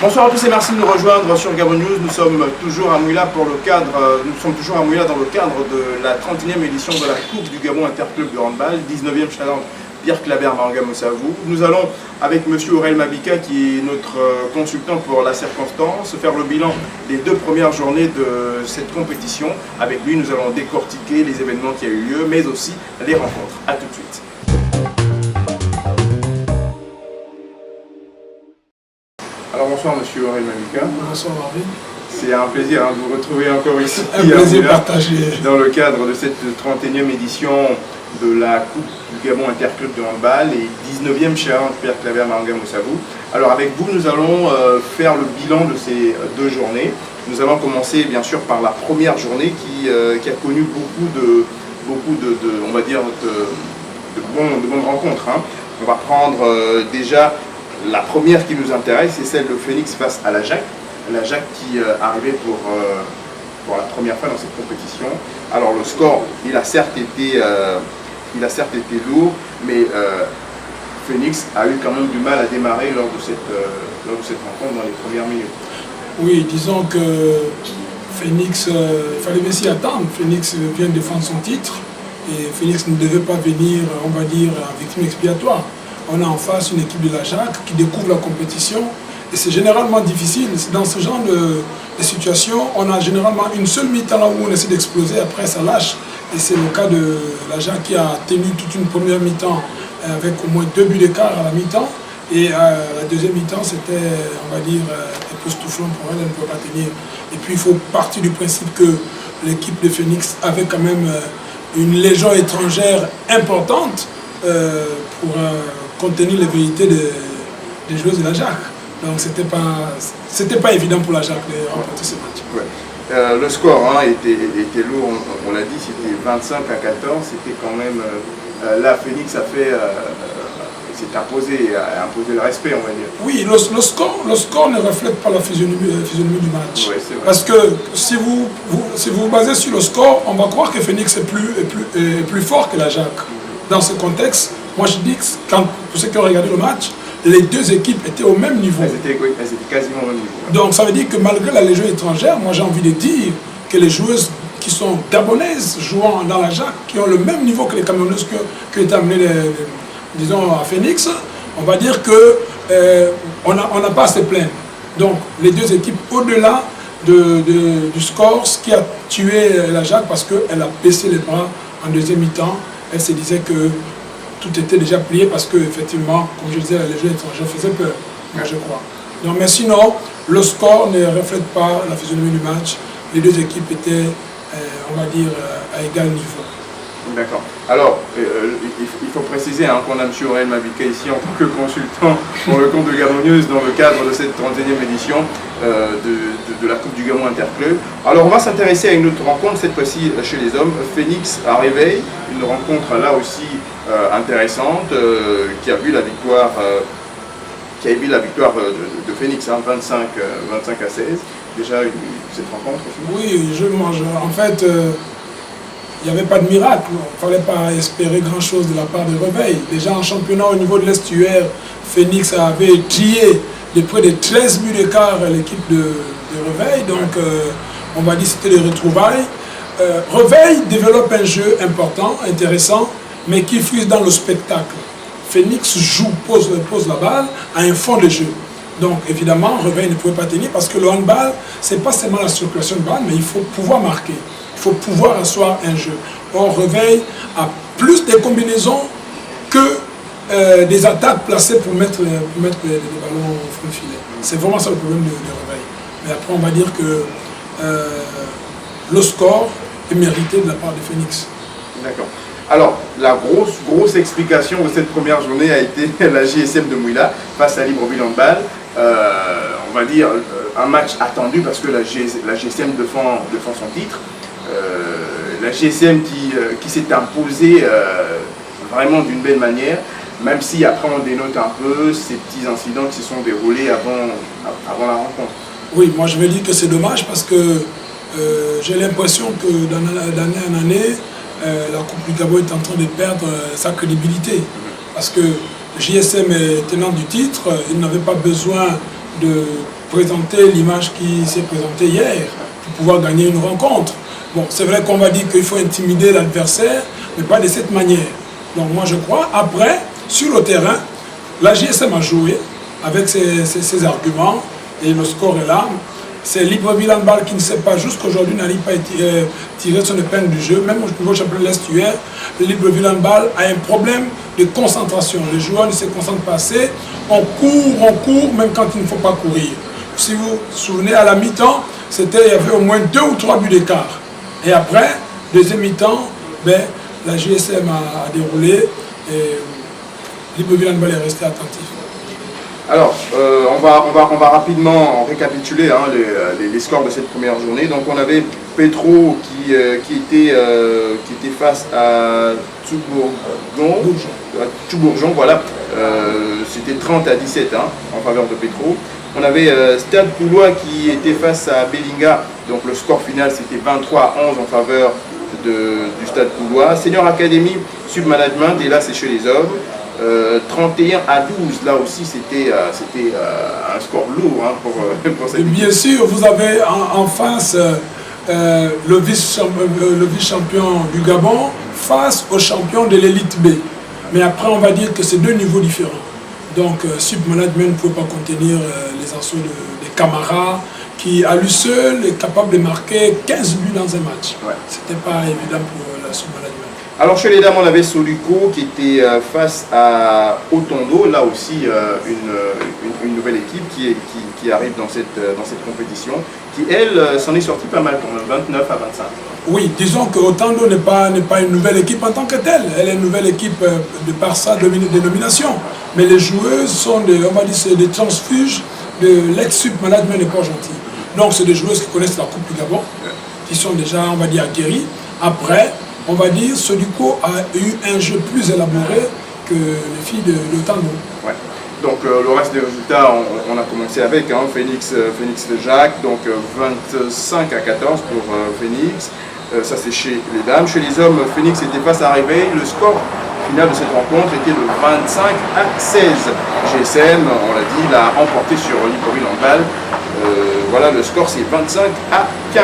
Bonsoir à tous et merci de nous rejoindre sur Gabon News. Nous sommes toujours à Mouila dans le cadre de la 31e édition de la Coupe du Gabon Interclub de handball, 19e challenge Pierre Claver Maranga Moussavou. Nous allons avec M. Aurel Mabika, qui est notre consultant pour la circonstance, faire le bilan des 2 premières journées de cette compétition. Avec lui, nous allons décortiquer les événements qui ont eu lieu, mais aussi les rencontres. A tout de suite. Alors bonsoir M. Aurel Mabika. Bonsoir Marvin. C'est un plaisir de vous retrouver encore ici. Un plaisir partagé. Dans le cadre de cette 31e édition de la Coupe du Gabon Interclub de handball et 19e challenge Pierre Claver Maranga Moussavou. Alors avec vous, nous allons faire le bilan de ces 2 journées. Nous allons commencer bien sûr par la première journée qui a connu beaucoup de bonnes rencontres. Hein. On va prendre déjà la première qui nous intéresse, c'est celle de Phoenix face à la JAC. La JAC qui arrivait pour la première fois dans cette compétition. Alors le score, il a certes été lourd, mais Phoenix a eu quand même du mal à démarrer lors de cette rencontre dans les premières minutes. Oui, disons que Phoenix, il fallait bien s'y attendre. Phoenix vient défendre son titre et Phoenix ne devait pas venir, on va dire, en victime expiatoire. On a en face une équipe de la JAC qui découvre la compétition et c'est généralement difficile. Dans ce genre de situation, on a généralement une seule mi-temps là où on essaie d'exploser, après ça lâche. Et c'est le cas de la JAC qui a tenu toute une première mi-temps avec au moins 2 buts d'écart à la mi-temps. Et la deuxième mi-temps, c'était, on va dire, époustouflant pour elle ne pouvait pas tenir. Et puis il faut partir du principe que l'équipe de Phoenix avait quand même une légion étrangère importante pour contenir les vérités des joueuses de la JAC. Donc c'était pas évident pour la JAC de remporter ce match. Ouais. Le score était lourd, on l'a dit, c'était 25 à 14. C'était quand même là, Phoenix s'est imposé le respect, on va dire. Oui, le score ne reflète pas la physionomie du match. Ouais, c'est vrai. Parce que si vous vous basez sur le score, on va croire que Phoenix est plus fort que la JAC. Dans ce contexte, moi je dis que pour ceux qui ont regardé le match, les 2 équipes étaient au même niveau. Elles étaient quasiment au même niveau. Donc ça veut dire que malgré la légion étrangère, moi j'ai envie de dire que les joueuses qui sont gabonaises jouant dans la JAC, qui ont le même niveau que les Camerounaises qui étaient amenées, disons, à Phoenix, on va dire qu'on n'a pas à se plaindre. Donc les 2 équipes, au-delà du score, ce qui a tué la JAC parce qu'elle a baissé les bras en deuxième mi-temps, elle se disait que tout était déjà plié parce que, effectivement, comme je disais, la légion étrangère faisait peur, moi je crois. Donc, mais sinon, le score ne reflète pas la physionomie du match. Les 2 équipes étaient, on va dire, à égal niveau. D'accord. Alors, il faut préciser qu'on a M. Aurel Mabika ici en tant que consultant pour le compte de Gabon News dans le cadre de cette 31e édition de la Coupe du Gabon Interclub. Alors, on va s'intéresser à une autre rencontre, cette fois-ci chez les hommes. Phoenix à Réveil, une rencontre là aussi intéressante qui a vu la victoire de Phoenix, 25 à 16. Déjà cette rencontre aussi. Oui, en fait, il n'y avait pas de miracle. Il ne fallait pas espérer grand-chose de la part de Réveil. Déjà en championnat au niveau de l'Estuaire, Phoenix avait trié de près de 13 buts d'écart l'équipe de Réveil. Donc on va dire que c'était des retrouvailles. Réveil développe un jeu important, intéressant, mais qui fuse dans le spectacle. Phoenix pose la balle à un fond de jeu. Donc évidemment, Réveil ne pouvait pas tenir parce que le handball, ce n'est pas seulement la circulation de balle, mais il faut pouvoir marquer. Il faut pouvoir asseoir un jeu. Or, Réveil a plus de combinaisons que des attaques placées pour mettre des ballons au fond de filet. C'est vraiment ça le problème de Réveil. Mais après, on va dire que le score est mérité de la part de Phoenix. D'accord. Alors, la grosse explication de cette première journée a été la GSM de Mouila face à Libreville Handball. On va dire un match attendu parce que la GSM défend son titre. La GSM qui s'est imposée vraiment d'une belle manière, même si après on dénote un peu ces petits incidents qui se sont déroulés avant la rencontre. Oui, moi je vais dire que c'est dommage parce que j'ai l'impression que d'année en année, la Coupe du Gabon est en train de perdre sa crédibilité. Parce que JSM est tenant du titre, il n'avait pas besoin de présenter l'image qui s'est présentée hier pour pouvoir gagner une rencontre. Bon, c'est vrai qu'on va dire qu'il faut intimider l'adversaire, mais pas de cette manière. Donc moi je crois, après, sur le terrain, la JSM a joué avec ses arguments et le score est là. C'est Libreville Handball qui ne sait pas, jusqu'aujourd'hui, n'arrive pas à tirer son épingle du jeu. Même au niveau championnat de l'Est hier, Libreville Handball a un problème de concentration. Les joueurs ne se concentrent pas assez. On court, même quand il ne faut pas courir. Si vous vous souvenez, à la mi-temps, il y avait au moins 2 ou 3 buts d'écart. Et après, deuxième mi-temps, ben, la JSM a déroulé et Libreville Handball est resté attentif. Alors, on va rapidement récapituler hein, les scores de cette première journée. Donc, on avait Petro qui était face à Toubourgon, voilà. C'était 30-17 hein, en faveur de Petro. On avait Stade Coulois qui était face à Bellinga. Donc, le score final, c'était 23-11 en faveur du Stade Coulois. Senior Academy, Submanagement, et là, c'est chez les hommes. 31-12, là aussi c'était un score lourd hein, pour cette équipe. Bien sûr, vous avez en face le vice-champion du Gabon face au champion de l'élite B. Mais après, on va dire que c'est 2 niveaux différents. Donc, Submanagement ne pouvait pas contenir les assauts des Camara, qui à lui seul est capable de marquer 15 buts dans un match. Ouais. C'était pas évident pour la Submanagement. Alors chez les dames, on avait Soluco qui était face à Otondo, là aussi une nouvelle équipe qui arrive dans cette compétition, qui elle s'en est sortie pas mal quand même, 29 à 25. Oui, disons que Otondo n'est pas une nouvelle équipe en tant que telle, elle est une nouvelle équipe de par sa dénomination, mais les joueuses sont des transfuges de l'ex-Submanagement de Port-Gentil. Donc c'est des joueuses qui connaissent la Coupe du Gabon, qui sont déjà, on va dire, aguerries. Après, on va dire, Soluco a eu un jeu plus élaboré que les filles de Otondo. Ouais. Donc le reste des résultats, on a commencé avec hein, Phoenix de Jacques, donc 25 à 14 pour Phoenix. Ça c'est chez les dames. Chez les hommes, Phoenix était face à Réveil. Le score final de cette rencontre était de 25 à 16. GSM, on l'a dit, l'a remporté sur Libreville Handball. Voilà, le score c'est 25 à 15.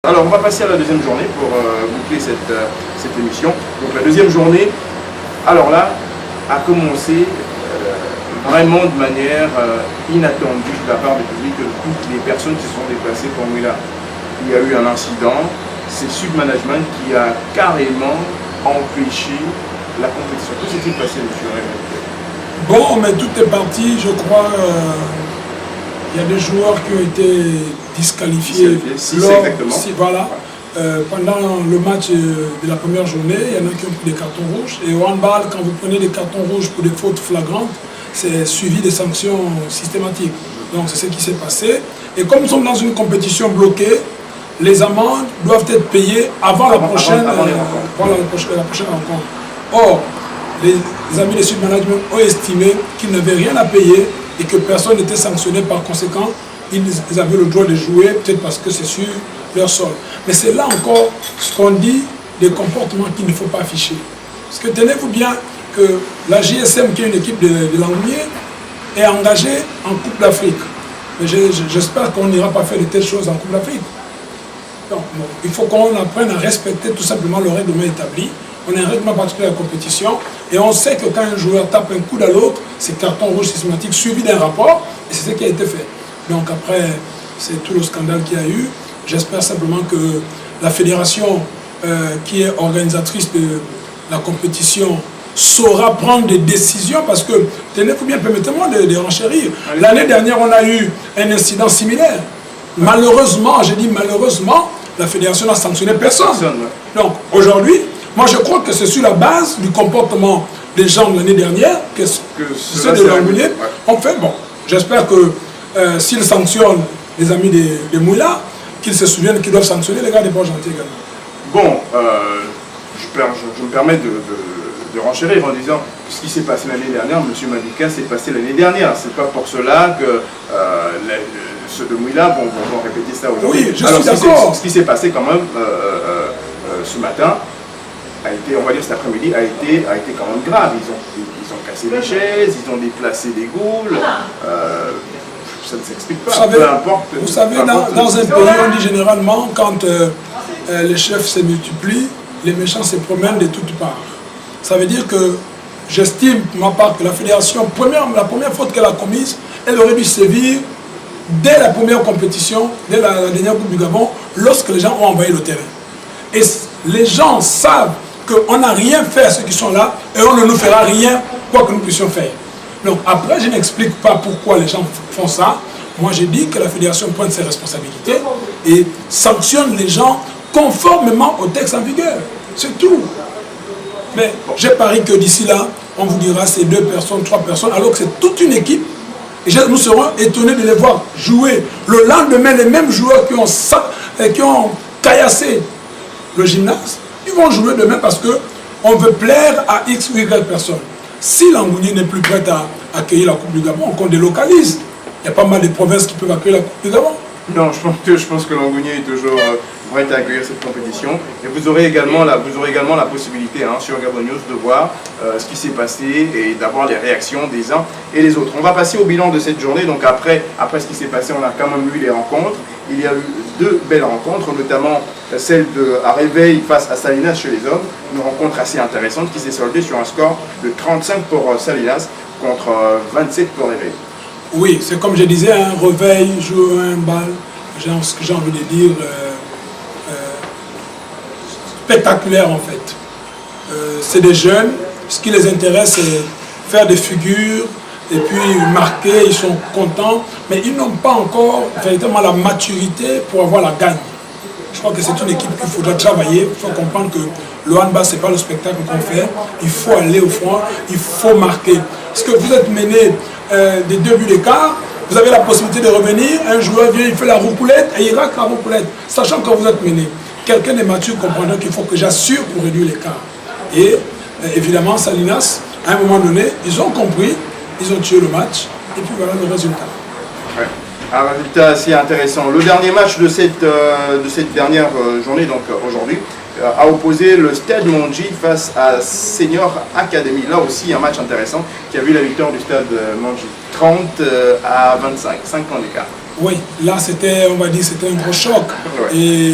Alors on va passer à la deuxième journée pour boucler cette émission. Donc la deuxième journée, alors là, a commencé vraiment de manière inattendue de la part du public, de toutes les personnes qui se sont déplacées pour Mouila. Il y a eu un incident, c'est Submanagement qui a carrément empêché la compétition. Que s'est-il passé, monsieur Rémy? Bon, mais tout est parti, je crois. Il y a des joueurs qui ont été disqualifiés. Voilà. Pendant le match de la première journée, il y en a qui ont pris des cartons rouges. Et au handball, quand vous prenez des cartons rouges pour des fautes flagrantes, c'est suivi des sanctions systématiques. Donc c'est ce qui s'est passé. Et comme nous sommes dans une compétition bloquée, les amendes doivent être payées avant la prochaine rencontre. Or, les amis de Submanagement ont estimé qu'ils n'avaient rien à payer et que personne n'était sanctionné. Par conséquent, ils avaient le droit de jouer, peut-être parce que c'est sur leur sol. Mais c'est là encore ce qu'on dit des comportements qu'il ne faut pas afficher. Parce que tenez-vous bien que la JSM, qui est une équipe de Langouillet, est engagée en Coupe d'Afrique. Mais j'espère qu'on n'ira pas faire de telles choses en Coupe d'Afrique. Donc, bon, il faut qu'on apprenne à respecter tout simplement le règlement établi. On a un règlement particulier à la compétition et on sait que quand un joueur tape un coup à l'autre, c'est carton rouge systématique suivi d'un rapport et c'est ce qui a été fait. Donc après, c'est tout le scandale qu'il y a eu. J'espère simplement que la fédération qui est organisatrice de la compétition saura prendre des décisions parce que, tenez-vous bien, permettez-moi de renchérir. L'année dernière, on a eu un incident similaire. Malheureusement, j'ai dit malheureusement, la fédération n'a sanctionné personne. Donc aujourd'hui, moi je crois que c'est sur la base du comportement des gens de l'année dernière que ceux de Langouillet ont fait. Bon, j'espère que s'ils sanctionnent les amis de Moula, qu'ils se souviennent qu'ils doivent sanctionner les gars des Port-Gentil également. Bon, je me permets de renchérir en disant ce qui s'est passé l'année dernière, M. Mabika, s'est passé l'année dernière. C'est pas pour cela que ceux de Mouila vont répéter ça aujourd'hui. Oui, je suis d'accord. Ce qui s'est passé quand même ce matin, a été, on va dire cet après-midi, a été quand même grave. Ils ont déplacé des chaises, ils ont déplacé des goules. Ça ne s'explique pas. Vous savez, dans un pays, on dit généralement, quand les chefs se multiplient, les méchants se promènent de toutes parts. Ça veut dire que j'estime, pour ma part, que la fédération, la première faute qu'elle a commise, elle aurait dû sévir dès la première compétition, dès la dernière Coupe du Gabon, lorsque les gens ont envahi le terrain. Et les gens savent qu'on n'a rien fait à ceux qui sont là et on ne nous fera rien quoi que nous puissions faire. Donc après, je n'explique pas pourquoi les gens font ça. Moi, j'ai dit que la fédération prenne ses responsabilités et sanctionne les gens conformément au texte en vigueur. C'est tout. Mais j'ai parié que d'ici là, on vous dira c'est 2 personnes, 3 personnes, alors que c'est toute une équipe. Et nous serons étonnés de les voir jouer. Le lendemain, les mêmes joueurs qui ont caillassé le gymnase, ils vont jouer demain parce qu'on veut plaire à X ou Y personnes. Si Langounier n'est plus prête à accueillir la Coupe du Gabon, on délocalise. Il y a pas mal de provinces qui peuvent accueillir la Coupe du Gabon. Non, je pense que Langounier est toujours prêt à accueillir cette compétition. Et vous aurez également la possibilité sur Gabon News de voir ce qui s'est passé et d'avoir les réactions des uns et les autres. On va passer au bilan de cette journée. Donc après ce qui s'est passé, on a quand même eu les rencontres. Il y a eu 2 belles rencontres, notamment celle à Réveil face à Salinas chez les hommes. Une rencontre assez intéressante qui s'est soldée sur un score de 35 pour Salinas contre 27 pour Réveil. Oui, c'est comme je disais, un Réveil joue un bal, ce que j'ai envie de dire, spectaculaire en fait. C'est des jeunes, ce qui les intéresse c'est faire des figures et puis marquer, ils sont contents, mais ils n'ont pas encore véritablement la maturité pour avoir la gagne. Je crois que c'est une équipe qu'il faudra travailler, il faut comprendre que le handball ce n'est pas le spectacle qu'on fait, il faut aller au front, il faut marquer. Parce que vous êtes mené des 2 buts d'écart, vous avez la possibilité de revenir, un joueur vient, il fait la roucoulette et il rate la roucoulette, sachant que vous êtes mené. Quelqu'un de mature comprendra qu'il faut que j'assure pour réduire l'écart. Et évidemment, Salinas, à un moment donné, ils ont compris, ils ont tué le match, et puis voilà le résultat. Ouais. Un résultat assez intéressant. Le dernier match de cette dernière journée, donc aujourd'hui, a opposé le Stade Mondji face à Senior Academy. Là aussi, un match intéressant qui a vu la victoire du Stade Mondji. 30 à 25, 5 points d'écart. Oui, là c'était, on va dire, c'était un gros choc. Ouais. Et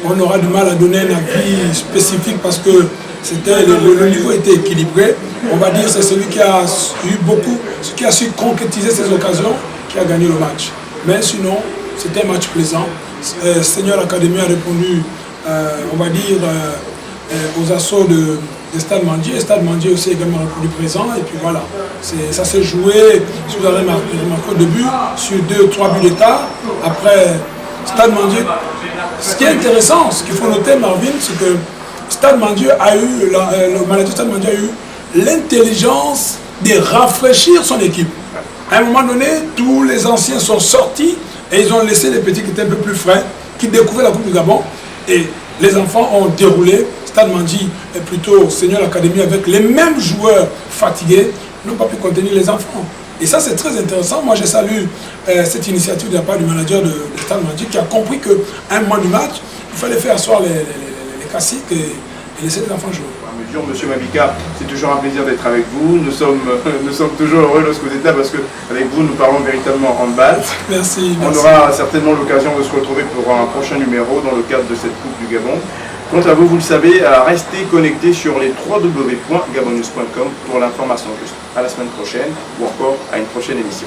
on aura du mal à donner un avis spécifique parce que le niveau était équilibré. On va dire que c'est celui qui a eu beaucoup, celui qui a su concrétiser ses occasions, qui a gagné le match. Mais sinon, c'était un match plaisant. Senior Academy a répondu, on va dire, aux assauts de Stade Mondji. Stade Mondji aussi également répondu présent. Et puis voilà, ça s'est joué, si vous avez remarqué au début, sur 2-3 buts d'écart. Après, Stade Mondji, ce qui est intéressant, ce qu'il faut noter, Marvin, c'est que Stade Mondji a eu, le manager Stade Mondji a eu l'intelligence de rafraîchir son équipe. À un moment donné, tous les anciens sont sortis et ils ont laissé les petits qui étaient un peu plus frais, qui découvraient la Coupe du Gabon. Et les enfants ont déroulé. Stade Mondji est plutôt Senior Academy avec les mêmes joueurs fatigués, n'ont pas pu contenir les enfants. Et ça, c'est très intéressant. Moi, je salue cette initiative de la part du manager de Stade Mondji qui a compris qu'à un moment du match, il fallait faire asseoir les classiques et laisser les enfants jouer. Monsieur Mabika, c'est toujours un plaisir d'être avec vous. Nous sommes toujours heureux lorsque vous êtes là parce qu'avec vous, nous parlons véritablement handball. Merci. On aura certainement l'occasion de se retrouver pour un prochain numéro dans le cadre de cette Coupe du Gabon. Quant à vous, vous le savez, restez connectés sur les www.gabonnews.com pour l'information juste. À la semaine prochaine ou encore à une prochaine émission.